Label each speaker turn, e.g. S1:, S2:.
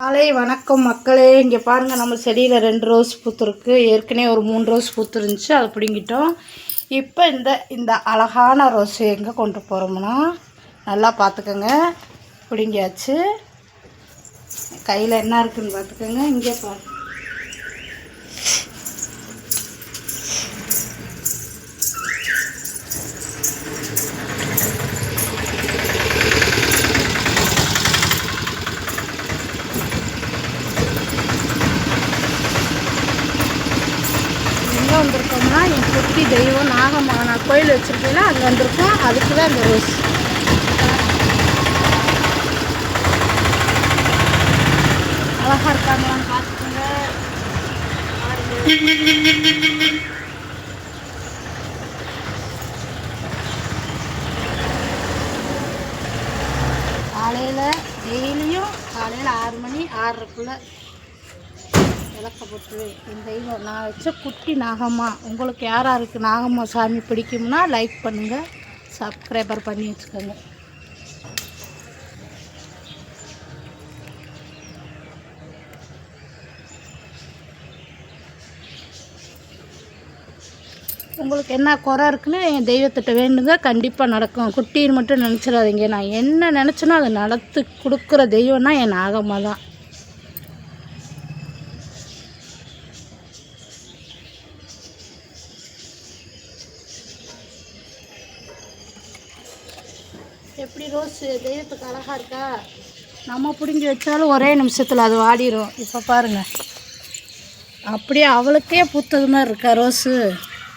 S1: காலை வணக்கம் மக்களே. இங்கே பாருங்கள், நம்ம செடியில் 2 ரோஸ் பூத்துருக்கு. ஏற்கனவே ஒரு 3 ரோஸ் பூத்துருந்துச்சு, அதை பிடுங்கிட்டோம். இப்போ இந்த அழகான ரோஸ் எங்கே கொண்டு போகிறோம்னா, நல்லா பார்த்துக்கோங்க. பிடுங்கியாச்சு. கையில் என்ன இருக்குதுன்னு பார்த்துக்கோங்க. இங்கே பாருங்க, வந்திருக்கோம்னா என் குட்டி தெய்வம் நாகம்மா நான் கோயில் வச்சுருக்கேன்னா அங்கே வந்திருக்கோம். அதுக்கு தான் இந்த ரோஸ். அழகாக இருக்காங்களான்னு பார்த்துக்கோங்க. காலையில் டெய்லியும் காலையில் 6 மணி 6:30 விளக்கப்பட்டு இந்த தெய்வம் நான் வச்ச குட்டி நாகம்மா. உங்களுக்கு யாராருக்கு நாகம்மா சாமி பிடிக்கும்னா லைக் பண்ணுங்கள், சப்ஸ்கிரைபர் பண்ணி வச்சுக்கோங்க. உங்களுக்கு என்ன குறை இருக்குன்னு என் தெய்வத்திட்ட வேண்டுங்க, கண்டிப்பாக நடக்கும். குட்டின்னு மட்டும் நினச்சிடாதீங்க. நான் என்ன நினச்சேனோ அதை நடத்து கொடுக்குற தெய்வம்னா என் நாகம்மா தான். எப்படி ரோஸ் தெய்வத்துக்கு அழகாக இருக்கா? நம்ம பிடுங்கி வச்சாலும் ஒரே நிமிஷத்தில் அது வாடிடும். இப்போ பாருங்கள், அப்படியே அவளுக்கே பூத்தது மாதிரி இருக்கா ரோஸு.